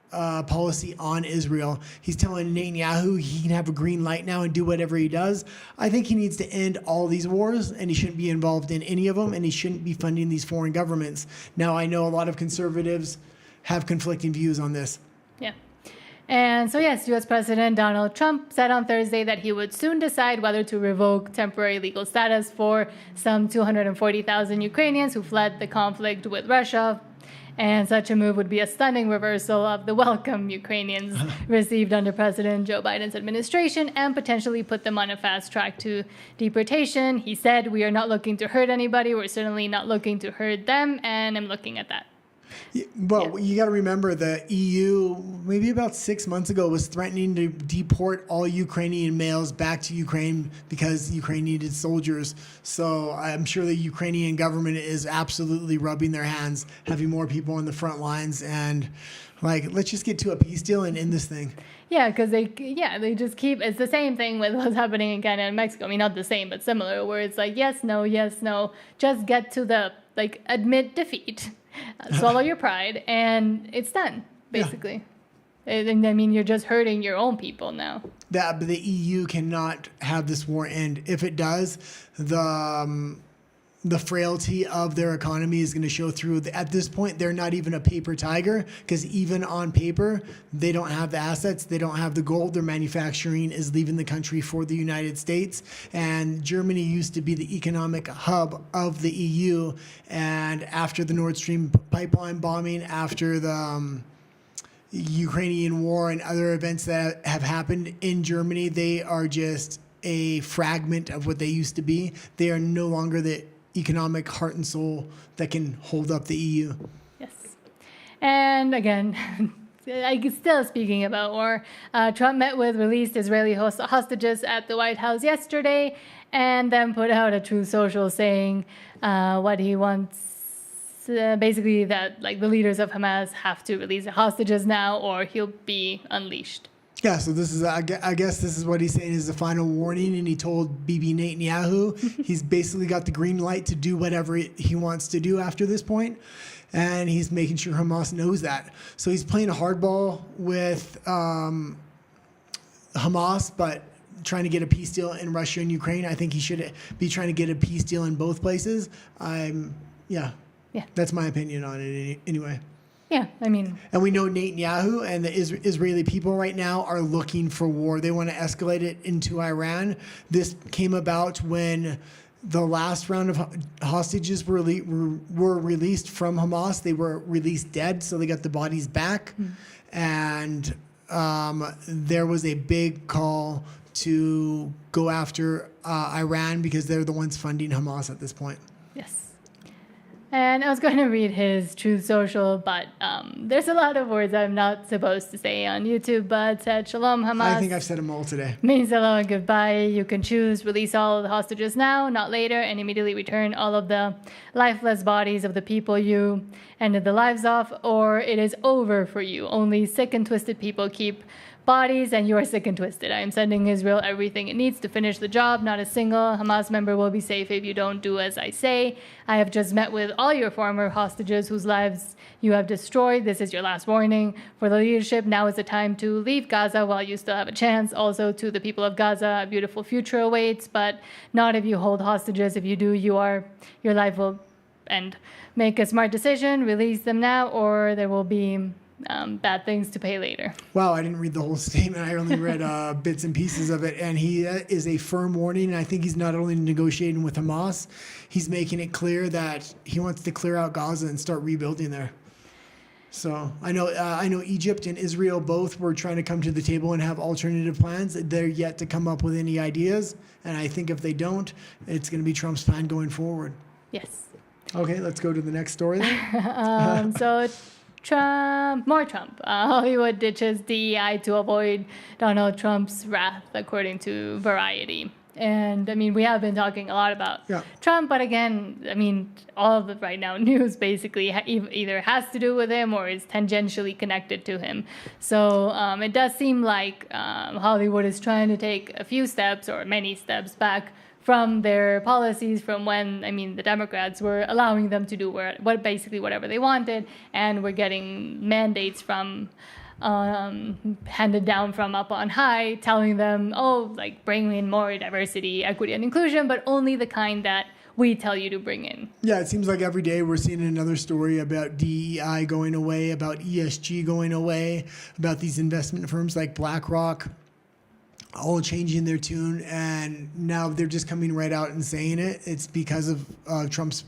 policy on Israel. He's telling Netanyahu he can have a green light now and do whatever he does. I think he needs to end all these wars, and he shouldn't be involved in any of them, and he shouldn't be funding these foreign governments. Now, I know a lot of conservatives have conflicting views on this. Yeah. And so, yes, U.S. President Donald Trump said on Thursday that he would soon decide whether to revoke temporary legal status for some 240,000 Ukrainians who fled the conflict with Russia. And such a move would be a stunning reversal of the welcome Ukrainians received under President Joe Biden's administration and potentially put them on a fast track to deportation. He said, we are not looking to hurt anybody. We're certainly not looking to hurt them. And I'm looking at that. Well, you got to remember the EU, maybe about 6 months ago, was threatening to deport all Ukrainian males back to Ukraine because Ukraine needed soldiers. So I'm sure the Ukrainian government is absolutely rubbing their hands, having more people on the front lines, and like, let's just get to a peace deal and end this thing. Yeah, because they just keep, it's the same thing with what's happening in Canada and Mexico. I mean, not the same, but similar, where it's like, yes, no, just get to the, like, admit defeat, swallow your pride, and it's done, basically. Yeah. And I mean, you're just hurting your own people now. The EU cannot have this war end. If it does, the frailty of their economy is going to show through. At this point, they're not even a paper tiger, because even on paper, they don't have the assets. They don't have the gold. Their manufacturing is leaving the country for the United States. And Germany used to be the economic hub of the EU. And after the Nord Stream pipeline bombing, after the Ukrainian war and other events that have happened in Germany, they are just a fragment of what they used to be. They are no longer the economic heart and soul that can hold up the EU. Yes. And again, still speaking about war, Trump met with released Israeli hostages at the White House yesterday, and then put out a Truth Social saying what he wants, basically that like the leaders of Hamas have to release the hostages now or he'll be unleashed. Yeah, so this is, I guess this is what he's saying is the final warning, and he told Bibi Netanyahu he's basically got the green light to do whatever he wants to do after this point, and he's making sure Hamas knows that. So he's playing a hardball with Hamas, but trying to get a peace deal in Russia and Ukraine. I think he should be trying to get a peace deal in both places. Yeah, that's my opinion on it anyway. Yeah, I mean... And we know Netanyahu and the Israeli people right now are looking for war. They want to escalate it into Iran. This came about when the last round of hostages were released from Hamas. They were released dead, so they got the bodies back. And there was a big call to go after Iran because they're the ones funding Hamas at this point. Yes. And I was going to read his Truth Social, but there's a lot of words I'm not supposed to say on YouTube, but said, Shalom Hamas. I think I've said them all today. Means hello and goodbye. You can choose, release all of the hostages now, not later, and immediately return all of the lifeless bodies of the people you ended the lives of, or it is over for you. Only sick and twisted people keep bodies, and you are sick and twisted. I am sending Israel everything it needs to finish the job. Not a single Hamas member will be safe if you don't do as I say. I have just met with all your former hostages whose lives you have destroyed. This is your last warning for the leadership. Now is the time to leave Gaza while you still have a chance. Also to the people of Gaza, a beautiful future awaits, but not if you hold hostages. If you do, your life will end. Make a smart decision, release them now, or there will be bad things to pay later. Wow, I didn't read the whole statement. I only read bits and pieces of it. And he is a firm warning. And I think he's not only negotiating with Hamas, he's making it clear that he wants to clear out Gaza and start rebuilding there. So I know Egypt and Israel both were trying to come to the table and have alternative plans. They're yet to come up with any ideas. And I think if they don't, it's going to be Trump's plan going forward. Yes. Okay, let's go to the next story then. More Trump. Hollywood ditches DEI to avoid Donald Trump's wrath, according to Variety. And I mean, we have been talking a lot about Trump, but again, I mean, all of the right now news basically either has to do with him or is tangentially connected to him. So it does seem like Hollywood is trying to take a few steps or many steps back from their policies from when, I mean, the Democrats were allowing them to do basically whatever they wanted, and were getting mandates from handed down from up on high, telling them, bring in more diversity, equity, and inclusion, but only the kind that we tell you to bring in. Yeah, it seems like every day we're seeing another story about DEI going away, about ESG going away, about these investment firms like BlackRock all changing their tune, and now they're just coming right out and saying it. It's because of Trump's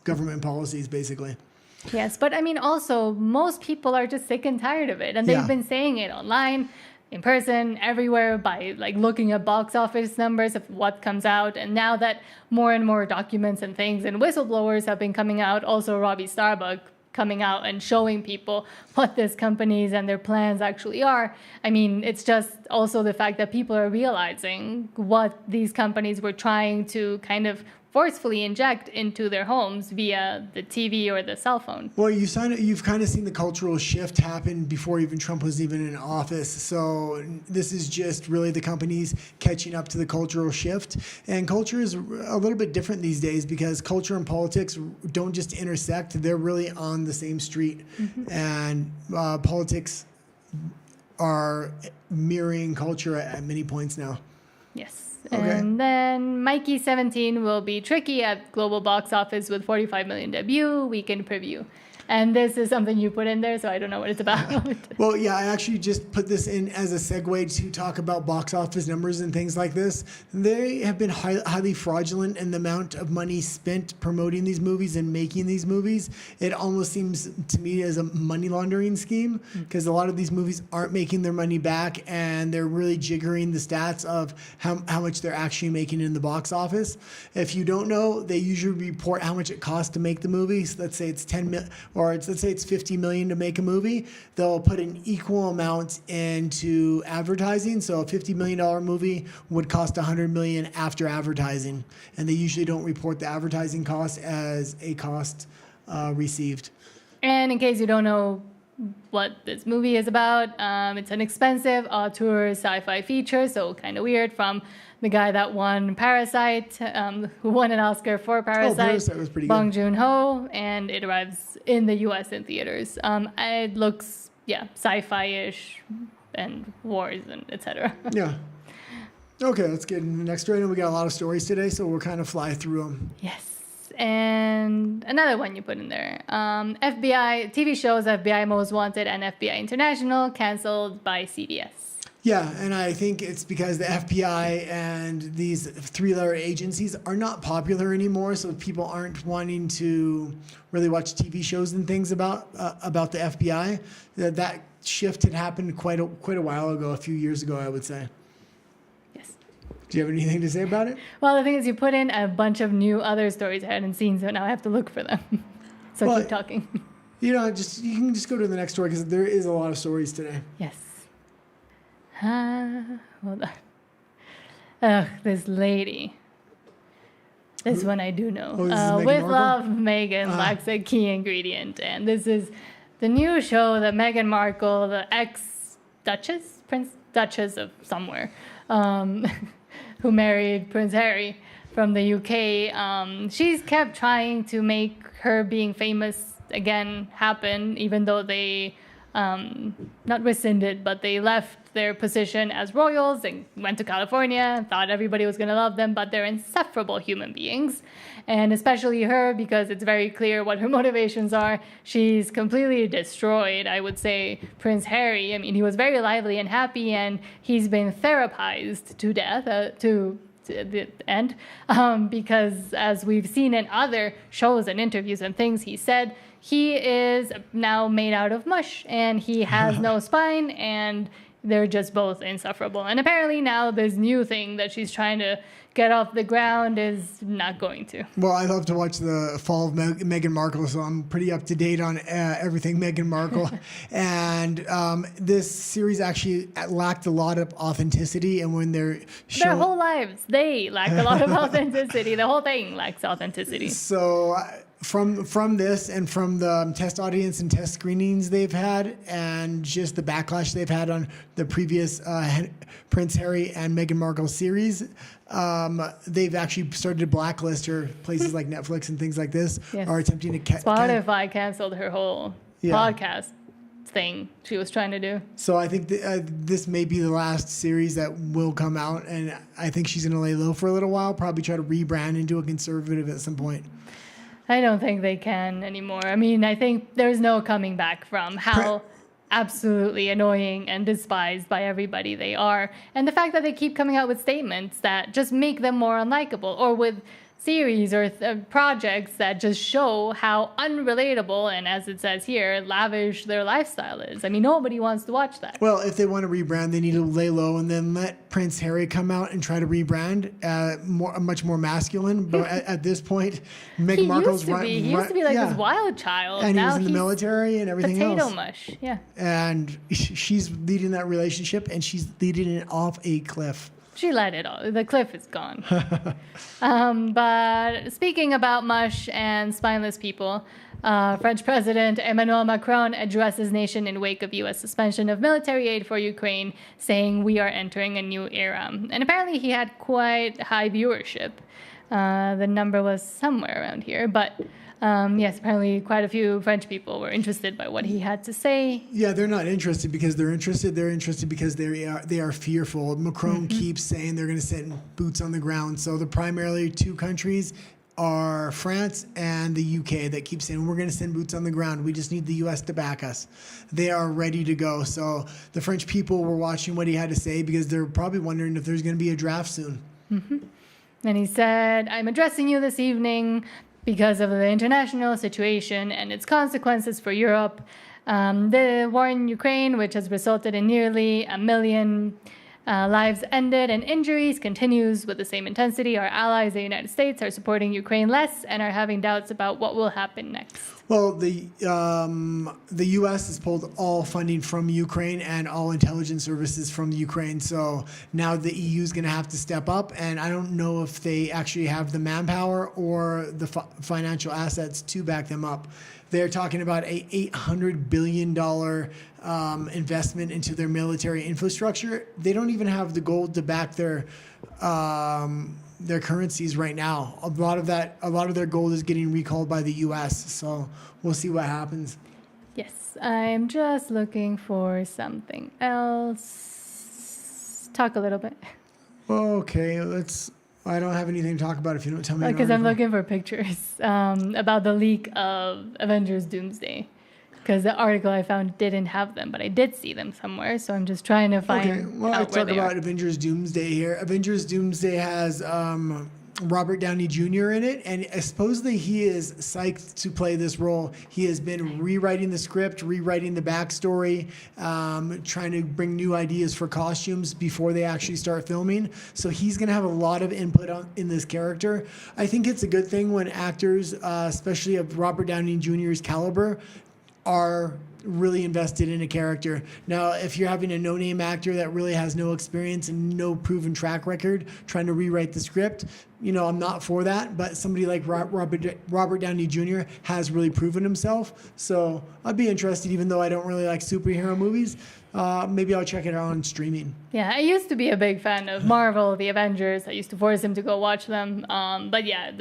government policies, basically. Yes, but I mean, also, most people are just sick and tired of it, and they've been saying it online, in person, everywhere, by looking at box office numbers of what comes out. And now that more and more documents and things and whistleblowers have been coming out, also Robbie Starbuck coming out and showing people what these companies and their plans actually are. I mean, it's just also the fact that people are realizing what these companies were trying to kind of forcefully inject into their homes via the TV or the cell phone. Well, you've kind of seen the cultural shift happen before even Trump was even in office. So this is just really the companies catching up to the cultural shift. And culture is a little bit different these days because culture and politics don't just intersect. They're really on the same street. Mm-hmm. And politics are mirroring culture at many points now. Yes. Okay. And then Mikey 17 will be tricky at global box office with 45 million debut, weekend preview. And this is something you put in there, so I don't know what it's about. Well, yeah, I actually just put this in as a segue to talk about box office numbers and things like this. They have been highly fraudulent in the amount of money spent promoting these movies and making these movies. It almost seems to me as a money laundering scheme because a lot of these movies aren't making their money back and they're really jiggering the stats of how much they're actually making in the box office. If you don't know, they usually report how much it costs to make the movie. So let's say it's 10 million. Or let's say it's $50 million to make a movie, they'll put an equal amount into advertising. So a $50 million movie would cost $100 million after advertising. And they usually don't report the advertising cost as a cost received. And in case you don't know what this movie is about, it's an expensive auteur sci-fi feature, so kind of weird, from the guy that won Parasite, who won an Oscar for Parasite. Parasite was pretty Bong good. Joon-ho, and it arrives in the U.S. in theaters. It looks, sci-fi-ish, and wars, and etc. Yeah. Okay, let's get into the next story. I know we got a lot of stories today, so we'll kind of fly through them. Yes. And another one you put in there. FBI, TV shows FBI Most Wanted and FBI International canceled by CBS. Yeah, and I think it's because the FBI and these three-letter agencies are not popular anymore, so people aren't wanting to really watch TV shows and things about the FBI. That shift had happened quite a while ago, a few years ago, I would say. Yes. Do you have anything to say about it? Well, the thing is, you put in a bunch of new other stories I hadn't seen, so now I have to look for them. So keep talking. You can just go to the next story because there is a lot of stories today. Yes. Hold on. Ugh, this lady. This one I do know. With Markle? Love, Meghan lacks a key ingredient. And this is the new show that Meghan Markle, the ex-Duchess, Duchess of somewhere, who married Prince Harry from the UK. She's kept trying to make her being famous again happen, even though they not rescinded, but they left their position as royals and went to California, thought everybody was going to love them, but they're insufferable human beings. And especially her, because it's very clear what her motivations are. She's completely destroyed, I would say, Prince Harry. I mean, he was very lively and happy, and he's been therapized to death, to the end, because as we've seen in other shows and interviews and things he said, he is now made out of mush, and he has no spine, and they're just both insufferable. And apparently now this new thing that she's trying to get off the ground is not going to. Well, I love to watch the fall of Meghan Markle, so I'm pretty up to date on everything Meghan Markle. And this series actually lacked a lot of authenticity. And when their whole lives, they lack a lot of authenticity. The whole thing lacks authenticity. So from this and from the test audience and test screenings they've had and just the backlash they've had on the previous Prince Harry and Meghan Markle series, they've actually started to blacklist her. Places like Netflix and things like this are attempting to Spotify canceled her whole podcast thing she was trying to do. So I think this may be the last series that will come out, and I think she's going to lay low for a little while, probably try to rebrand into a conservative at some point. I don't think they can anymore. I mean, I think there's no coming back from how absolutely annoying and despised by everybody they are. And the fact that they keep coming out with statements that just make them more unlikable, or with series or projects that just show how unrelatable and, as it says here, lavish their lifestyle is. I mean, nobody wants to watch that. Well, if they want to rebrand, they need to lay low and then let Prince Harry come out and try to rebrand much more masculine. But at this point, Meghan Markle's He used to be like this wild child. And now he was in the military and everything else. Potato mush, yeah. And she's leading that relationship, and she's leading it off a cliff. She let it all. The cliff is gone. But speaking about mush and spineless people, French President Emmanuel Macron addresses nation in wake of U.S. suspension of military aid for Ukraine, saying we are entering a new era. And apparently he had quite high viewership. The number was somewhere around here, but yes, apparently quite a few French people were interested by what he had to say. Yeah, they're not interested because they're interested. They're interested because they are fearful. Macron keeps saying they're going to send boots on the ground. So the primarily two countries are France and the UK that keep saying we're going to send boots on the ground. We just need the US to back us. They are ready to go. So the French people were watching what he had to say because they're probably wondering if there's going to be a draft soon. And he said, I'm addressing you this evening because of the international situation and its consequences for Europe. The war in Ukraine, which has resulted in nearly 1 million lives ended and injuries, continues with the same intensity. Our allies, the United States, are supporting Ukraine less and are having doubts about what will happen next. Well, the U.S. has pulled all funding from Ukraine and all intelligence services from Ukraine. So now the EU is going to have to step up, and I don't know if they actually have the manpower or the financial assets to back them up. They're talking about a $800 billion investment into their military infrastructure. They don't even have the gold to back their currencies right now. A lot of their gold is getting recalled by the U.S. So we'll see what happens. Yes, I'm just looking for something else. Talk a little bit. Okay, I don't have anything to talk about if you don't tell me. Because I'm looking for pictures about the leak of Avengers Doomsday. Because the article I found didn't have them, but I did see them somewhere, so I'm just trying to find Okay, well, let's talk about Avengers Doomsday here. Avengers Doomsday has Robert Downey Jr. in it, and supposedly he is psyched to play this role. He has been rewriting the script, rewriting the backstory, trying to bring new ideas for costumes before they actually start filming. So he's going to have a lot of input in this character. I think it's a good thing when actors, especially of Robert Downey Jr.'s caliber, are really invested in a character. Now, if you're having a no-name actor that really has no experience and no proven track record trying to rewrite the script, I'm not for that. But somebody like Robert Downey Jr. has really proven himself. So I'd be interested, even though I don't really like superhero movies. Maybe I'll check it out on streaming. Yeah, I used to be a big fan of Marvel, the Avengers. I used to force him to go watch them. But yeah,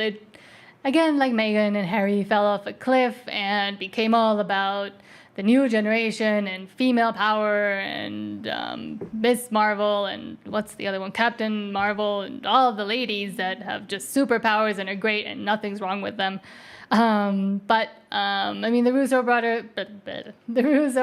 again, like Meghan and Harry fell off a cliff and became all about the new generation and female power and Miss Marvel and what's the other one? Captain Marvel and all of the ladies that have just superpowers and are great and nothing's wrong with them. I mean, the Russo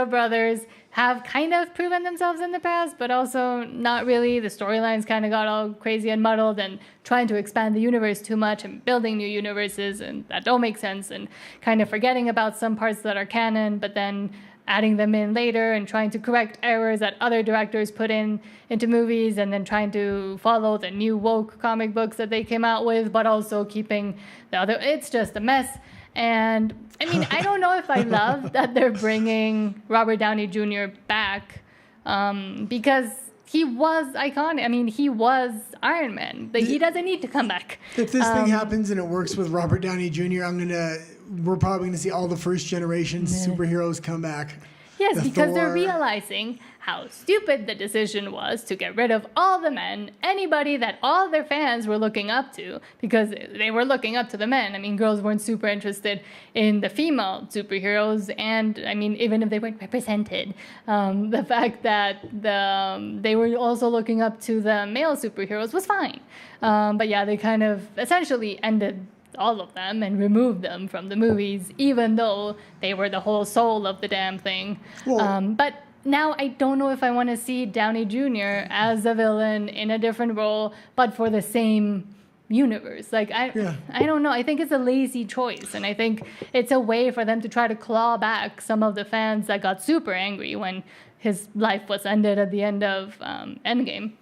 brothers have kind of proven themselves in the past, but also not really. The storylines kind of got all crazy and muddled and trying to expand the universe too much and building new universes and that don't make sense and kind of forgetting about some parts that are canon, but then adding them in later and trying to correct errors that other directors put into movies and then trying to follow the new woke comic books that they came out with, but also keeping the other. It's just a mess. And I mean, I don't know if I love that they're bringing Robert Downey Jr. back because he was iconic. I mean, he was Iron Man, but he doesn't need to come back. If this thing happens and it works with Robert Downey Jr., we're probably going to see all the first generation superheroes come back. Yes, because they're realizing how stupid the decision was to get rid of all the men, anybody that all their fans were looking up to, because they were looking up to the men. I mean, girls weren't super interested in the female superheroes, and I mean, even if they weren't represented, the fact that they were also looking up to the male superheroes was fine. But yeah, they kind of essentially ended all of them and removed them from the movies, even though they were the whole soul of the damn thing. But now I don't know if I want to see Downey Jr. as a villain in a different role, but for the same universe. Like, I don't know. I think it's a lazy choice. And I think it's a way for them to try to claw back some of the fans that got super angry when his life was ended at the end of Endgame.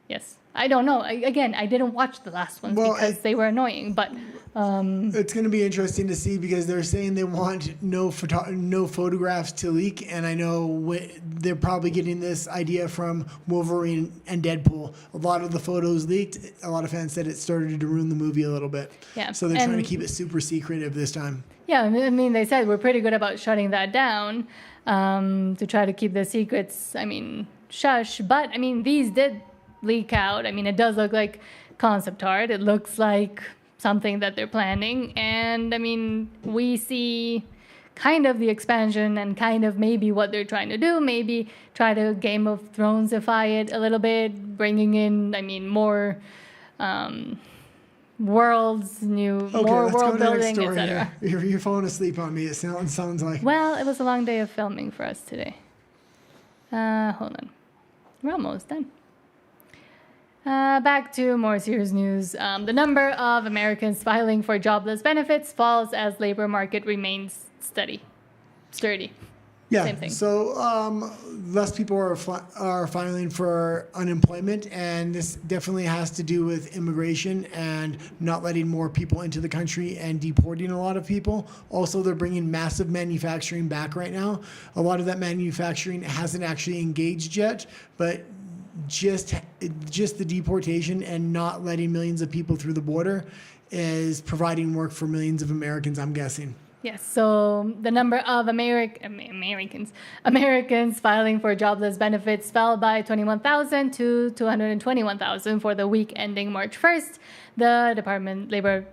Yes. I don't know. I didn't watch the last ones because they were annoying. But it's going to be interesting to see because they're saying they want no photographs to leak, and I know they're probably getting this idea from Wolverine and Deadpool. A lot of the photos leaked. A lot of fans said it started to ruin the movie a little bit. Yeah. So they're trying to keep it super secretive this time. Yeah, I mean, they said we're pretty good about shutting that down to try to keep the secrets. I mean, shush. But I mean, these did leak out. I mean, it does look like concept art. It looks like something that they're planning. And I mean, we see kind of the expansion and kind of maybe what they're trying to do. Maybe try to Game of Thronesify it a little bit, bringing in, I mean, more worlds, more world building, etc. You're falling asleep on me. It sounds like. Well, it was a long day of filming for us today. Hold on. We're almost done. Back to more serious news. The number of Americans filing for jobless benefits falls as labor market remains sturdy. Yeah. Same thing. So less people are filing for unemployment, and this definitely has to do with immigration and not letting more people into the country and deporting a lot of people. Also, they're bringing massive manufacturing back right now. A lot of that manufacturing hasn't actually engaged yet, but just the deportation and not letting millions of people through the border is providing work for millions of Americans, I'm guessing. Yes, so the number of Americans filing for jobless benefits fell by 21,000 to 221,000 for the week ending March 1st. The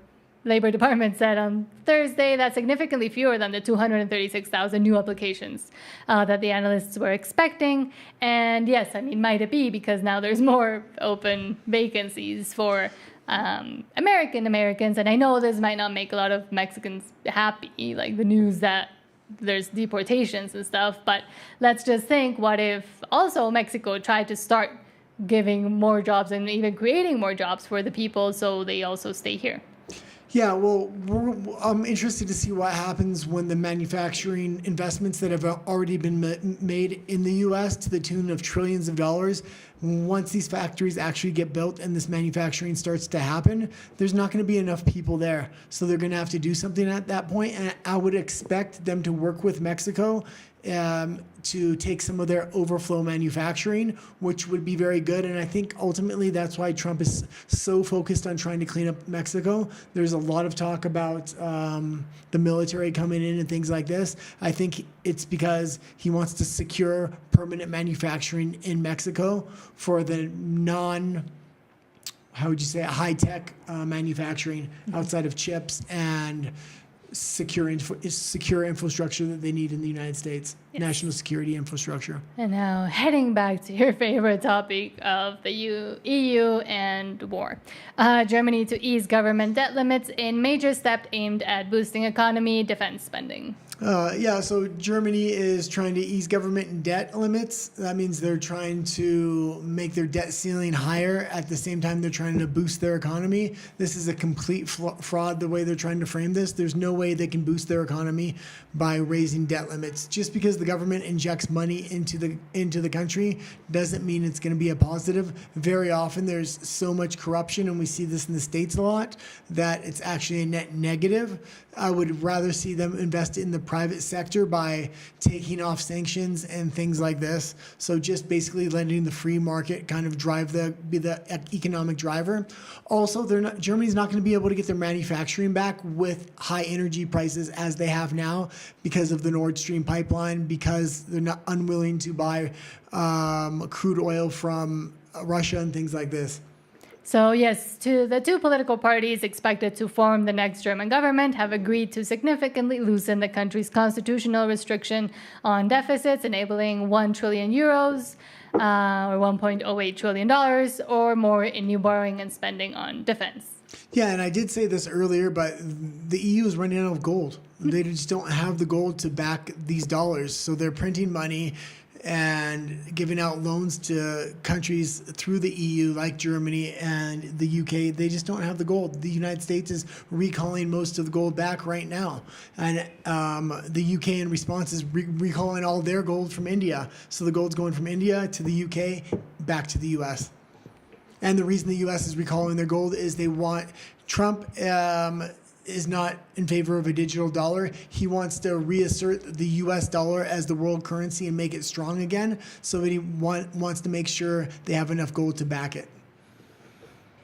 Labor Department said on Thursday that's significantly fewer than the 236,000 new applications that the analysts were expecting. And yes, I mean, might it be because now there's more open vacancies for Americans. And I know this might not make a lot of Mexicans happy, like the news that there's deportations and stuff. But let's just think, what if also Mexico tried to start giving more jobs and even creating more jobs for the people so they also stay here? Yeah, well, I'm interested to see what happens when the manufacturing investments that have already been made in the U.S. to the tune of trillions of dollars, once these factories actually get built and this manufacturing starts to happen, there's not going to be enough people there. So they're going to have to do something at that point, and I would expect them to work with Mexico to take some of their overflow manufacturing, which would be very good. And I think ultimately that's why Trump is so focused on trying to clean up Mexico. There's a lot of talk about the military coming in and things like this. I think it's because he wants to secure permanent manufacturing in Mexico for the high-tech manufacturing outside of chips and secure infrastructure that they need in the United States. Yes. National security infrastructure. And now heading back to your favorite topic of the EU and war. Germany to ease government debt limits in major step aimed at boosting economy, defense spending. So Germany is trying to ease government debt limits. That means they're trying to make their debt ceiling higher. At the same time, they're trying to boost their economy. This is a complete fraud, the way they're trying to frame this. There's no way they can boost their economy by raising debt limits. Just because the government injects money into the country doesn't mean it's going to be a positive. Very often there's so much corruption, and we see this in the States a lot, that it's actually a net negative. I would rather see them invest in the private sector by taking off sanctions and things like this. So just basically letting the free market kind of be the economic driver. Also, Germany's not going to be able to get their manufacturing back with high energy prices as they have now because of the Nord Stream pipeline, because they're not unwilling to buy crude oil from Russia and things like this. So yes, the two political parties expected to form the next German government have agreed to significantly loosen the country's constitutional restriction on deficits, enabling 1 trillion euros or $1.08 trillion or more in new borrowing and spending on defense. Yeah, and I did say this earlier, but the EU is running out of gold. They just don't have the gold to back these dollars, so they're printing money. and giving out loans to countries through the EU like Germany and the UK. They just don't have the gold. The United States is recalling most of the gold back right now. And the UK in response is recalling all their gold from India. So the gold's going from India to the UK back to the US. And the reason the U.S. is recalling their gold is they want Trump is not in favor of a digital dollar. He wants to reassert the U.S. dollar as the world currency and make it strong again. So he wants to make sure they have enough gold to back it.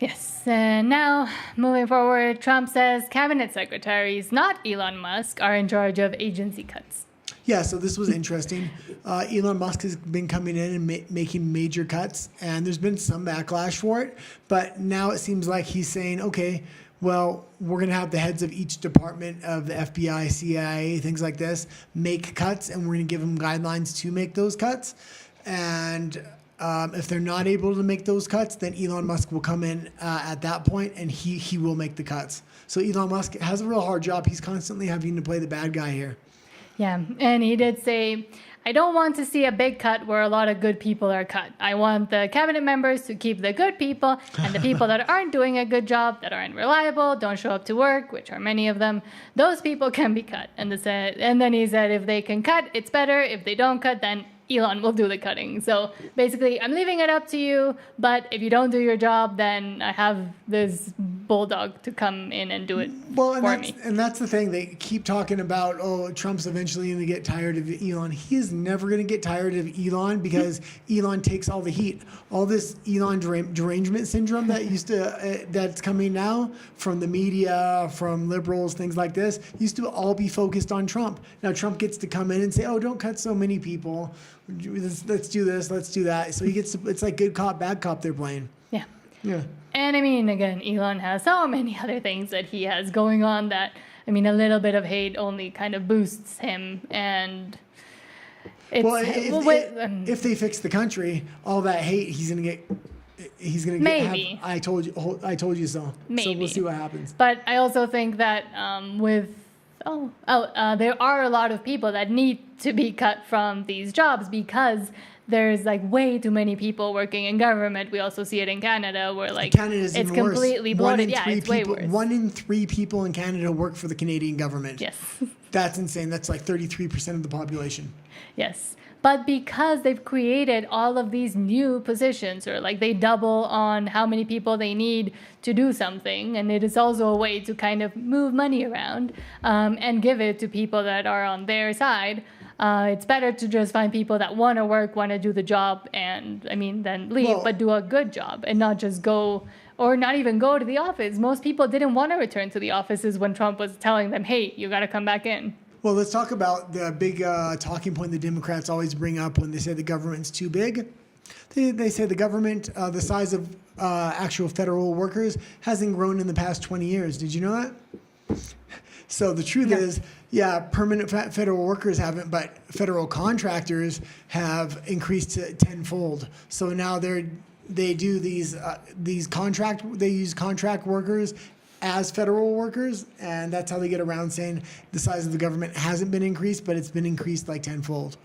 Yes, and now moving forward, Trump says cabinet secretaries, not Elon Musk, are in charge of agency cuts. Yeah, so this was interesting. Elon Musk has been coming in and making major cuts, and there's been some backlash for it. But now it seems like he's saying, okay, well, we're going to have the heads of each department of the FBI, CIA, things like this, make cuts, and we're going to give them guidelines to make those cuts. And if they're not able to make those cuts, then Elon Musk will come in at that point, and he will make the cuts. So Elon Musk has a real hard job. He's constantly having to play the bad guy here. Yeah, and he did say, I don't want to see a big cut where a lot of good people are cut. I want the cabinet members to keep the good people, and the people that aren't doing a good job, that aren't reliable, don't show up to work, which are many of them, those people can be cut. And then he said, if they can cut, it's better. If they don't cut, then Elon will do the cutting. So basically, I'm leaving it up to you, but if you don't do your job, then I have this bulldog to come in and do it for me. And that's the thing. They keep talking about, oh, Trump's eventually going to get tired of Elon. He is never going to get tired of Elon because Elon takes all the heat. All this Elon derangement syndrome that's coming now from the media, from liberals, things like this, used to all be focused on Trump. Now Trump gets to come in and say, oh, don't cut so many people. Let's do this, let's do that. So he gets to, it's like good cop, bad cop they're playing. Yeah. Yeah. And I mean, again, Elon has so many other things that he has going on that, I mean, a little bit of hate only kind of boosts him. And it's, if they fix the country, all that hate, he's gonna get. Maybe. I told you so. Maybe. So we'll see what happens. But I also think that there are a lot of people that need to be cut from these jobs because there's like way too many people working in government. We also see it in Canada where like Canada's it's even completely worse. bloated. Yeah, it's way worse. 1 in 3 people in Canada work for the Canadian government. Yes. That's insane. That's like 33% of the population. Yes. But because they've created all of these new positions, or like they double on how many people they need to do something, and it is also a way to kind of move money around and give it to people that are on their side. It's better to just find people that want to work, want to do the job, and then leave, but do a good job and not just go or not even go to the office. Most people didn't want to return to the offices when Trump was telling them, hey, you got to come back in. Well, let's talk about the big talking point the Democrats always bring up when they say the government's too big. They say the government, the size of actual federal workers, hasn't grown in the past 20 years. Did you know that? So the truth is, permanent federal workers haven't, but federal contractors have increased to tenfold. So now they use contract workers as federal workers, and that's how they get around saying the size of the government hasn't been increased, but it's been increased like tenfold.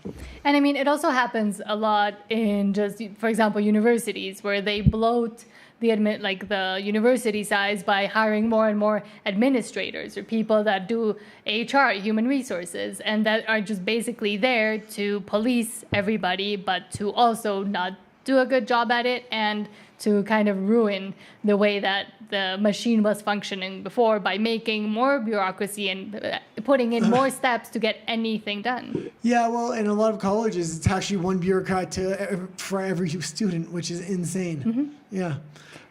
And I mean, it also happens a lot in just, for example, universities where they bloat the university size by hiring more and more administrators or people that do HR, human resources, and that are just basically there to police everybody, but to also not do a good job at it and to kind of ruin the way that the machine was functioning before by making more bureaucracy and putting in more steps to get anything done. Yeah, well, in a lot of colleges, it's actually one bureaucrat for every student, which is insane. Mm-hmm. Yeah.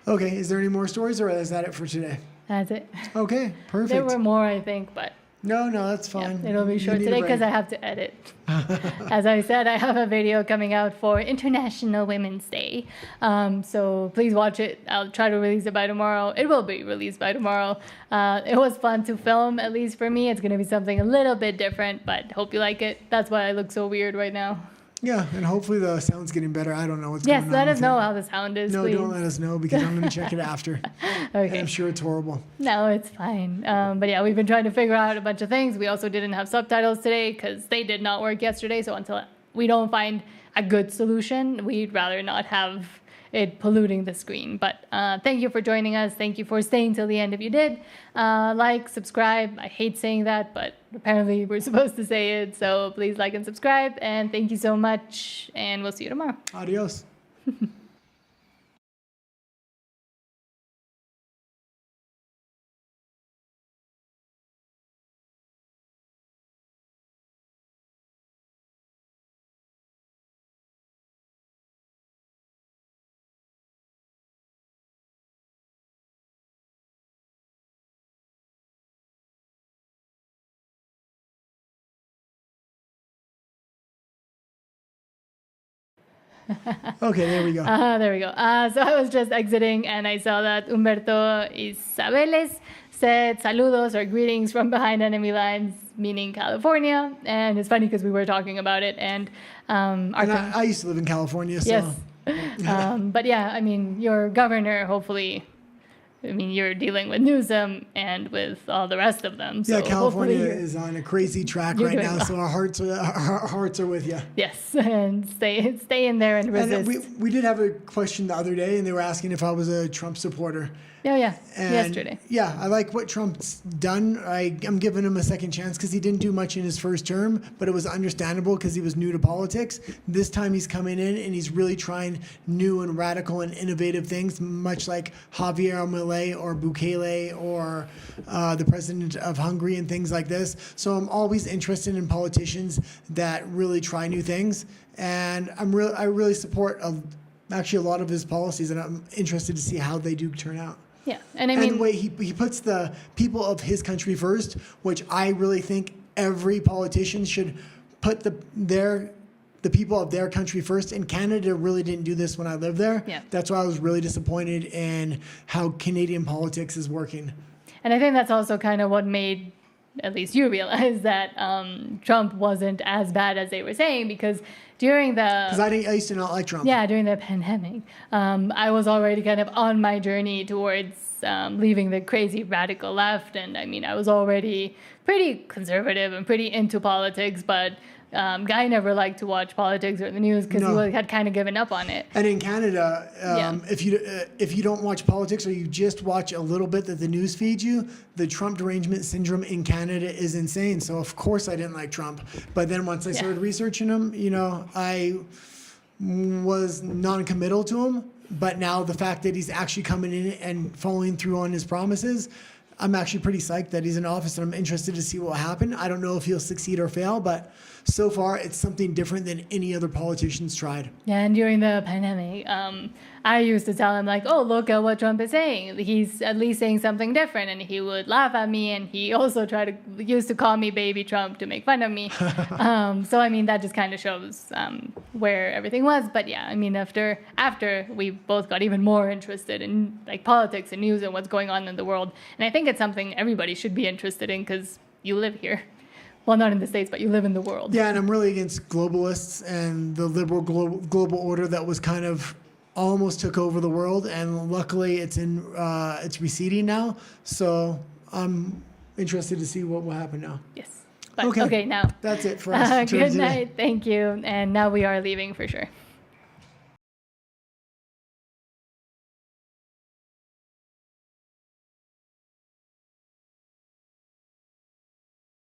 Okay, is there any more stories, or is that it for today? That's it. Okay, perfect. There were more, I think, but... No, that's fine. Yeah, it'll be short today because I have to edit. As I said, I have a video coming out for International Women's Day. So please watch it. I'll try to release it by tomorrow. It will be released by tomorrow. It was fun to film, at least for me. It's going to be something a little bit different, but hope you like it. That's why I look so weird right now. Yeah, and hopefully the sound's getting better. I don't know what's going on. Yes, let us know how the sound is, No, please. don't let us know because I'm going to check it after. Okay. And I'm sure it's horrible. No, it's fine. But yeah, we've been trying to figure out a bunch of things. We also didn't have subtitles today because they did not work yesterday. So until we don't find a good solution. We'd rather not have it polluting the screen. But thank you for joining us. Thank you for staying till the end if you did. Like, subscribe. I hate saying that, but apparently we're supposed to say it. So please like and subscribe. And thank you so much. And we'll see you tomorrow. Adios. Okay, there we go. There we go. So I was just exiting and I saw that Humberto Isabeles said saludos or greetings from behind enemy lines, meaning California. And it's funny because we were talking about it. And I used to live in California, so. Yes. But yeah, I mean, your governor, hopefully, I mean, you're dealing with Newsom and with all the rest of them. So yeah, California is on a crazy track right now, so our hearts are with you. Yes, and stay in there and resist. And we did have a question the other day, and they were asking if I was a Trump supporter. Oh, yeah, and yesterday. Yeah, I like what Trump's done. I'm giving him a second chance because he didn't do much in his first term, but it was understandable because he was new to politics. This time he's coming in and he's really trying new and radical and innovative things, much like Javier Milei or Bukele or the president of Hungary and things like this. So I'm always interested in politicians that really try new things, and I really support actually a lot of his policies, and I'm interested to see how they do turn out. Yeah, and I mean, the way he puts the people of his country first, which I really think every politician should put the people of their country first. And Canada really didn't do this when I lived there. Yeah. That's why I was really disappointed in how Canadian politics is working. And I think that's also kind of what made at least you realize that Trump wasn't as bad as they were saying, because during because I used to not like Trump. Yeah, during the pandemic, I was already kind of on my journey towards leaving the crazy radical left. And I mean, I was already pretty conservative and pretty into politics, but Guy never liked to watch politics or the news because he had kind of given up on it. And in Canada, if you don't watch politics or you just watch a little bit that the news feeds you, the Trump derangement syndrome in Canada is insane. So of course I didn't like Trump. But then once I started researching him, I was non-committal to him. But now the fact that he's actually coming in and following through on his promises, I'm actually pretty psyched that he's in office, and I'm interested to see what will happen. I don't know if he'll succeed or fail, but so far it's something different than any other politicians tried. Yeah, and during the pandemic, I used to tell him, like, oh, look at what Trump is saying. He's at least saying something different, and he would laugh at me, and he also used to call me baby Trump to make fun of me. So, I mean, that just kind of shows where everything was. But yeah, I mean, after we both got even more interested in like politics and news and what's going on in the world. And I think it's something everybody should be interested in because you live here. Well, not in the States, but you live in the world. Yeah, and I'm really against globalists and the liberal global order that was kind of almost took over the world, and luckily it's receding now. So I'm interested to see what will happen now. Yes. But, okay, now that's it for us. Good night. Thank you. And now we are leaving for sure.